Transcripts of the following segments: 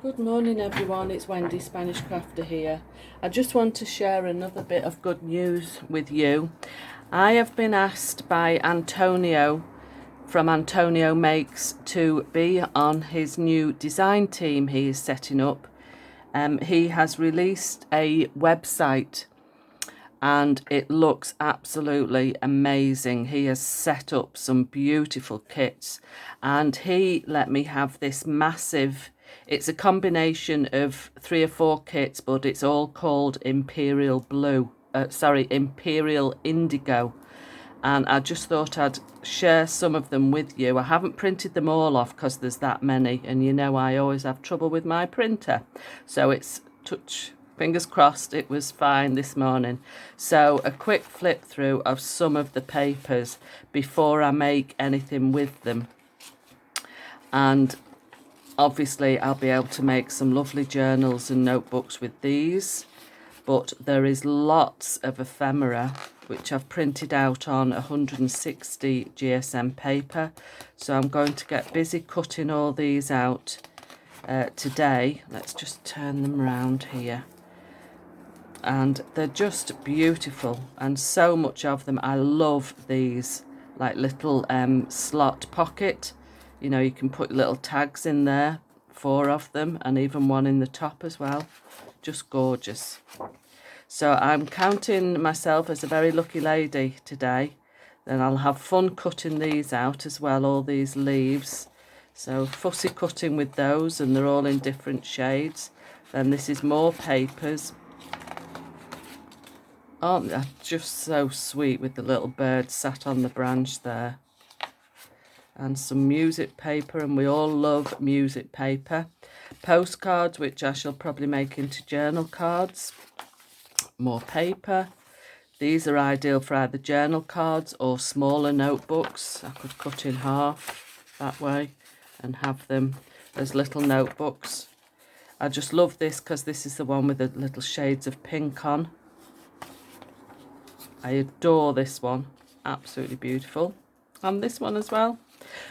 Good morning everyone, it's Wendy, Spanish Crafter here. I just want to share another bit of good news with you. I have been asked by Antonio from Antonio Makes to be on his new design team he is setting up. He has released a website and it looks absolutely amazing. He has set up some beautiful kits and he let me have this massive, it's a combination of 3 or 4 kits, but it's all called Imperial Imperial Indigo. And I just thought I'd share some of them with you. I haven't printed them all off because there's that many, and you know I always have trouble with my printer. So it's fingers crossed it was fine this morning. So a quick flip through of some of the papers before I make anything with them. And obviously I'll be able to make some lovely journals and notebooks with these. But there is lots of ephemera which I've printed out on 160 GSM paper. So I'm going to get busy cutting all these out today. Let's just turn them around here. And they're just beautiful, and so much of them. I love these, like little slot pocket. You know, you can put little tags in there, 4 of them, and even one in the top as well. Just gorgeous. So I'm counting myself as a very lucky lady today. Then I'll have fun cutting these out as well, all these leaves. So fussy cutting with those, and they're all in different shades. Then this is more papers. Aren't they just so sweet with the little bird sat on the branch there? And some music paper, and we all love music paper. Postcards, which I shall probably make into journal cards. More paper. These are ideal for either journal cards or smaller notebooks. I could cut in half that way and have them as little notebooks. I just love this because this is the one with the little shades of pink on. I adore this one, absolutely beautiful. And this one as well.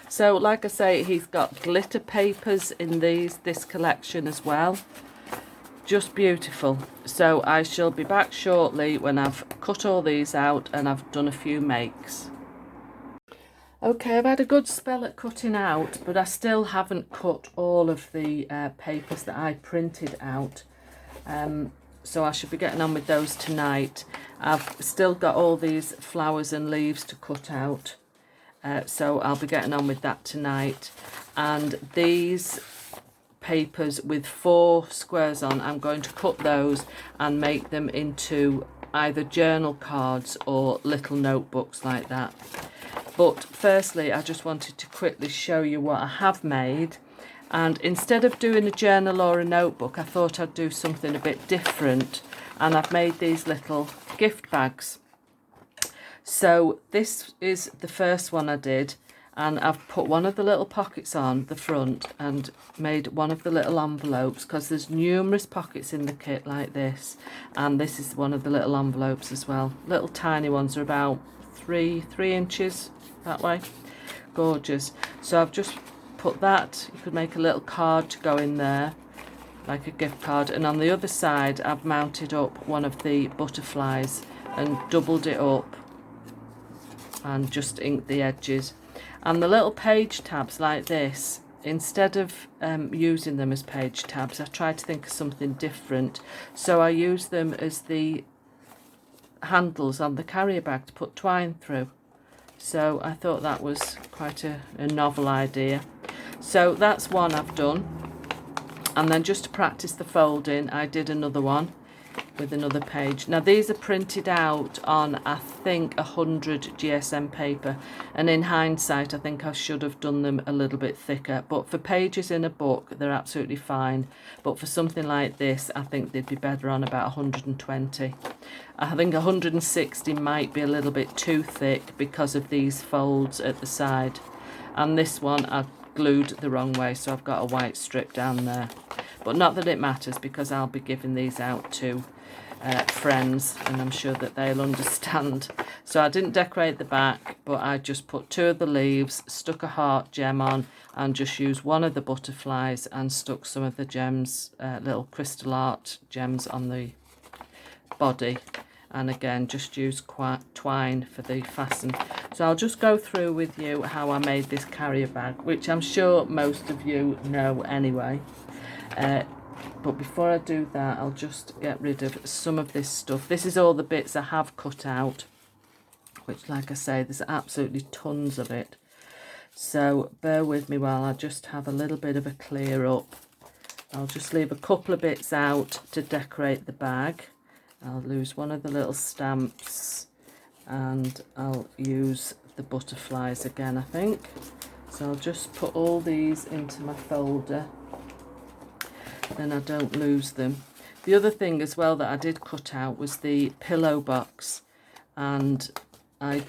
So like I say, he's got glitter papers in this collection as well. Just beautiful. So I shall be back shortly when I've cut all these out and I've done a few makes. Okay, I've had a good spell at cutting out, but I still haven't cut all of the papers that I printed out. So I should be getting on with those tonight. I've still got all these flowers and leaves to cut out. So I'll be getting on with that tonight. And these papers with 4 squares on, I'm going to cut those and make them into either journal cards or little notebooks like that. But firstly, I just wanted to quickly show you what I have made. And instead of doing a journal or a notebook, I thought I'd do something a bit different. And I've made these little gift bags. So this is the first one I did. And I've put one of the little pockets on the front and made one of the little envelopes, because there's numerous pockets in the kit like this. And this is one of the little envelopes as well. Little tiny ones are about 3 inches that way. Gorgeous. So I've just put that. You could make a little card to go in there, like a gift card. And on the other side, I've mounted up one of the butterflies and doubled it up and just inked the edges. And the little page tabs like this, instead of using them as page tabs, I tried to think of something different. So I use them as the handles on the carrier bag to put twine through. So I thought that was quite a novel idea. So that's one I've done. And then just to practice the folding, I did another one with another page. Now these are printed out on, I think, 100 GSM paper, and in hindsight I think I should have done them a little bit thicker, but for pages in a book they're absolutely fine. But for something like this, I think they'd be better on about 120. I think 160 might be a little bit too thick because of these folds at the side, and this one I glued the wrong way, so I've got a white strip down there. But not that it matters, because I'll be giving these out to friends, and I'm sure that they'll understand. So I didn't decorate the back, but I just put 2 of the leaves, stuck a heart gem on, and just used one of the butterflies and stuck some of the gems, little crystal art gems on the body. And again, just use twine for the fasten. So I'll just go through with you how I made this carrier bag, which I'm sure most of you know anyway. But before I do that, I'll just get rid of some of this stuff. This is all the bits I have cut out, which, like I say, there's absolutely tons of it. So bear with me while I just have a little bit of a clear up. I'll just leave a couple of bits out to decorate the bag. I'll lose one of the little stamps, and I'll use the butterflies again, I think. So I'll just put all these into my folder, then I don't lose them. The other thing as well that I did cut out was the pillow box, and I'm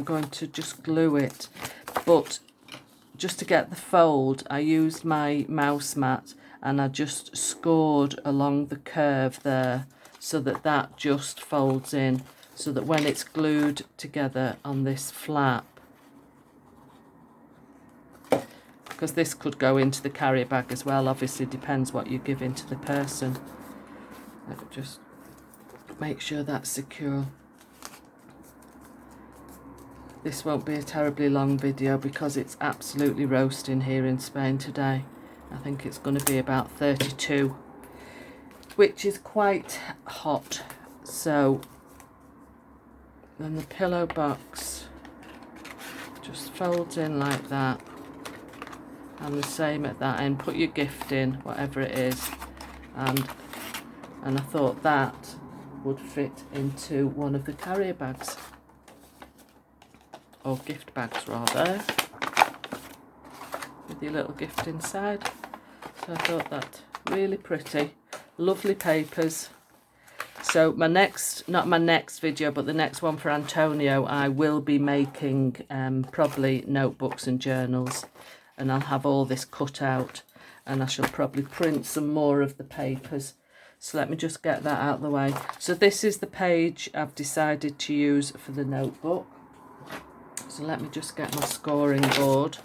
going to just glue it, but just to get the fold I used my mouse mat and I just scored along the curve there so that that just folds in, so that when it's glued together on this flap, because this could go into the carrier bag as well, obviously depends what you give into the person. Let me just make sure that's secure. This won't be a terribly long video because it's absolutely roasting here in Spain today. I think it's going to be about 32, which is quite hot. So then the pillow box just folds in like that, and the same at that end. Put your gift in, whatever it is, and I thought that would fit into one of the carrier bags, or gift bags rather, with your little gift inside. So I thought that really pretty, lovely papers. So my next, not my next video, but the next one for Antonio, I will be making probably notebooks and journals, and I'll have all this cut out, and I shall probably print some more of the papers. So let me just get that out of the way. So this is the page I've decided to use for the notebook. So let me just get my scoring board.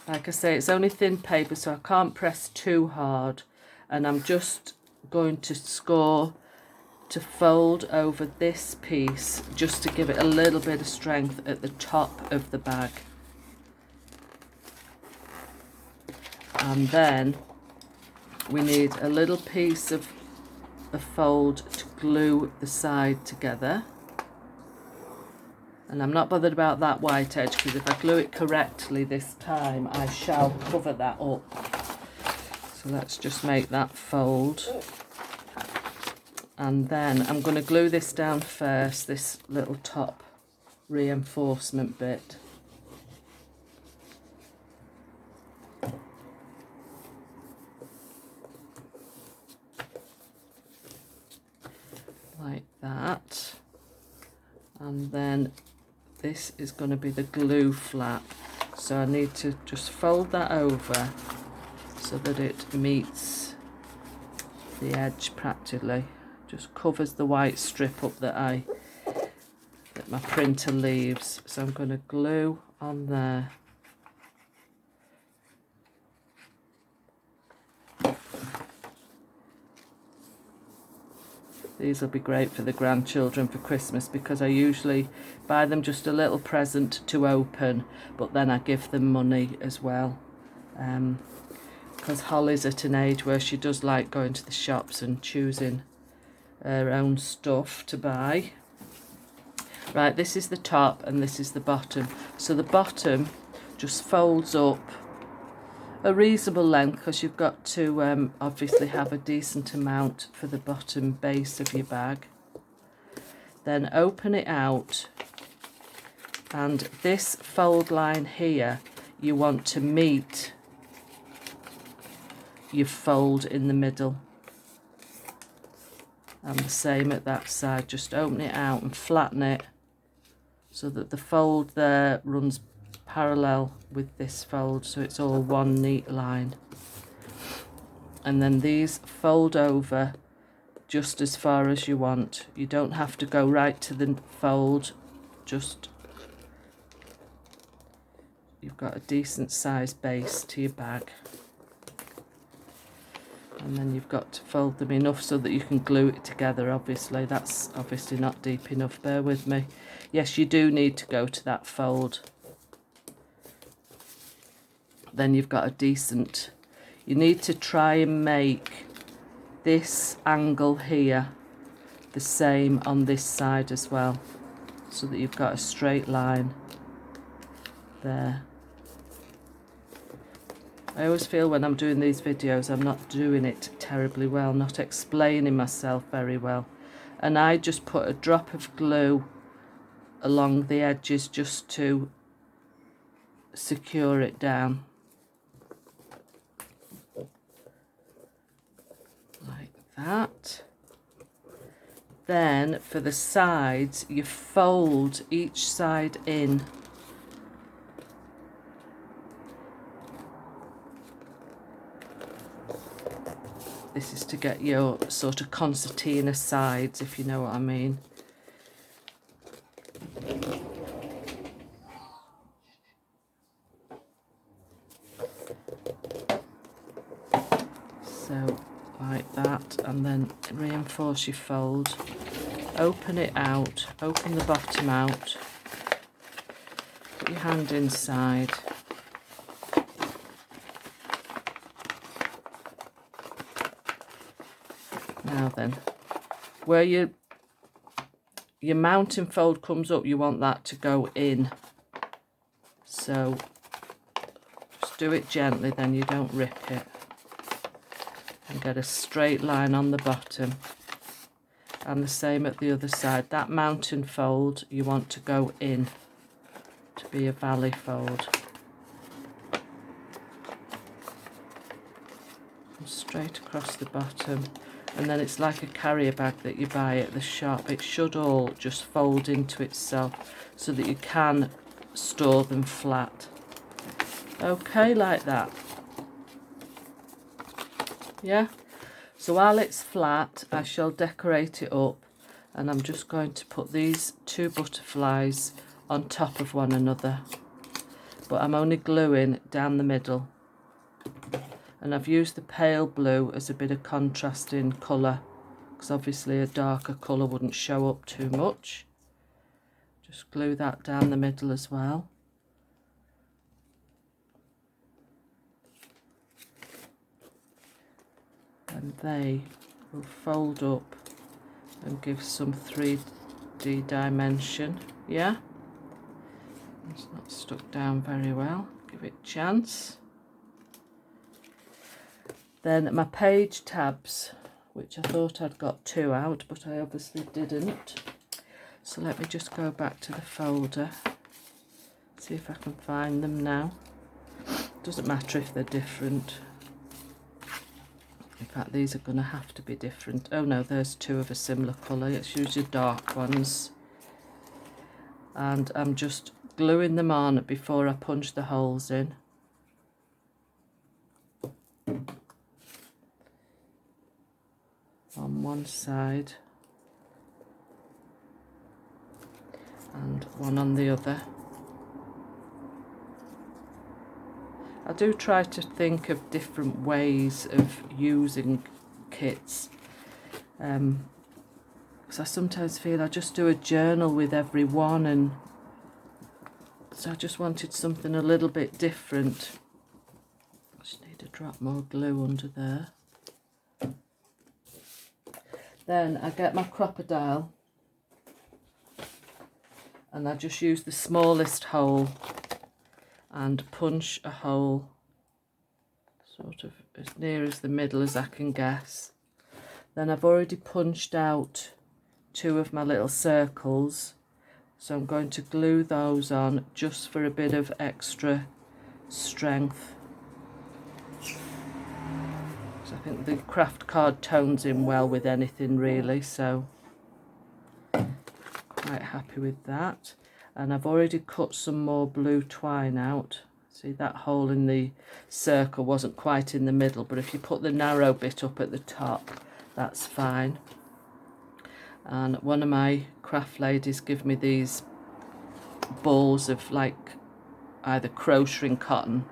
Like I say, it's only thin paper, so I can't press too hard, and I'm just going to score to fold over this piece just to give it a little bit of strength at the top of the bag. And then we need a little piece of a fold to glue the side together. And I'm not bothered about that white edge, because if I glue it correctly this time, I shall cover that up. So let's just make that fold. And then I'm going to glue this down first, this little top reinforcement bit. Like that. And then this is going to be the glue flap. So I need to just fold that over so that it meets the edge practically. Just covers the white strip up that my printer leaves. So I'm going to glue on there. These will be great for the grandchildren for Christmas, because I usually buy them just a little present to open, but then I give them money as well. Because Holly's at an age where she does like going to the shops and choosing her own stuff to buy. Right, this is the top and this is the bottom. So the bottom just folds up a reasonable length, because you've got to obviously have a decent amount for the bottom base of your bag. Then open it out, and this fold line here you want to meet your fold in the middle, and the same at that side. Just open it out and flatten it so that the fold there runs parallel with this fold, so it's all one neat line. And then these fold over just as far as you want. You don't have to go right to the fold, just you've got a decent sized base to your bag. And then you've got to fold them enough so that you can glue it together. Obviously, that's obviously not deep enough, bear with me. Yes, you do need to go to that fold. Then you've got a decent, you need to try and make this angle here the same on this side as well, so that you've got a straight line there. I always feel when I'm doing these videos I'm not doing it terribly well, not explaining myself very well. And I just put a drop of glue along the edges just to secure it down. Like that. Then for the sides, you fold each side in. This is to get your sort of concertina sides, if you know what I mean. So like that, and then reinforce your fold. Open it out, open the bottom out, put your hand inside. Now then, where your mountain fold comes up, you want that to go in. So just do it gently, then you don't rip it. And get a straight line on the bottom. And the same at the other side. That mountain fold you want to go in to be a valley fold. And straight across the bottom. And then it's like a carrier bag that you buy at the shop. It should all just fold into itself so that you can store them flat. Okay, like that. Yeah? So while it's flat, I shall decorate it up, and I'm just going to put these two butterflies on top of one another. But I'm only gluing down the middle. And I've used the pale blue as a bit of contrasting colour, because obviously a darker colour wouldn't show up too much. Just glue that down the middle as well. And they will fold up and give some 3D dimension. Yeah? It's not stuck down very well. Give it a chance. Then my page tabs, which I thought I'd got 2 out, but I obviously didn't. So let me just go back to the folder, see if I can find them now. Doesn't matter if they're different. In fact, these are going to have to be different. Oh no, there's 2 of a similar colour. It's usually dark ones. And I'm just gluing them on before I punch the holes in. On one side and one on the other. I do try to think of different ways of using kits, because I sometimes feel I just do a journal with every one, and so I just wanted something a little bit different. Just need to drop more glue under there. Then I get my crocodile and I just use the smallest hole and punch a hole sort of as near as the middle as I can guess. Then I've already punched out 2 of my little circles, so I'm going to glue those on just for a bit of extra strength. So I think the craft card tones in well with anything really, so quite happy with that. And I've already cut some more blue twine out. See, that hole in the circle wasn't quite in the middle, but if you put the narrow bit up at the top, that's fine. And one of my craft ladies give me these balls of like either crocheting cotton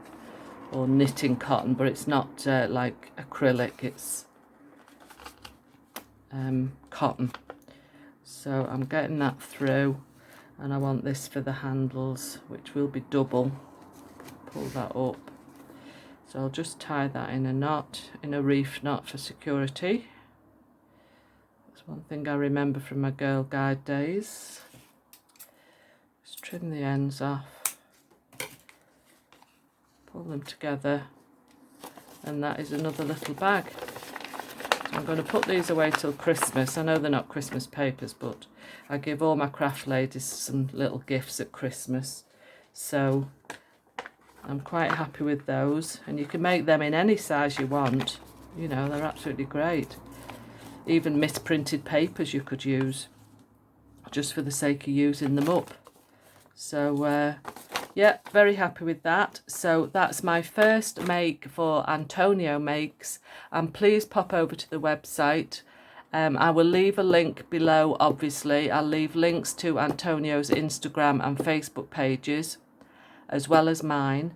or knitting cotton, but it's not like acrylic, it's cotton. So I'm getting that through, and I want this for the handles, which will be double. Pull that up. So I'll just tie that in a knot, in a reef knot for security. That's one thing I remember from my Girl Guide days. Just trim the ends off, pull them together, and that is another little bag. So I'm going to put these away till Christmas. I know they're not Christmas papers, but I give all my craft ladies some little gifts at Christmas. So I'm quite happy with those, and you can make them in any size you want. You know, they're absolutely great. Even misprinted papers you could use, just for the sake of using them up. So yeah, very happy with that. So that's my first make for Antonio Makes, and please pop over to the website. I will leave a link below, obviously. I'll leave links to Antonio's Instagram and Facebook pages, as well as mine.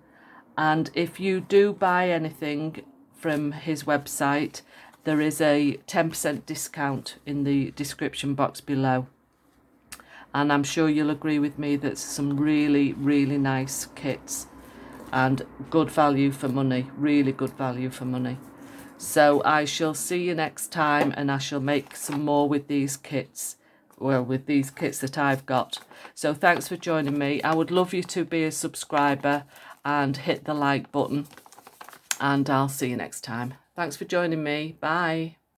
And if you do buy anything from his website, there is a 10% discount in the description box below. And I'm sure you'll agree with me that some really, really nice kits and good value for money, really good value for money. So I shall see you next time, and I shall make some more with these kits. Well, with these kits that I've got. So thanks for joining me. I would love you to be a subscriber and hit the like button, and I'll see you next time. Thanks for joining me. Bye.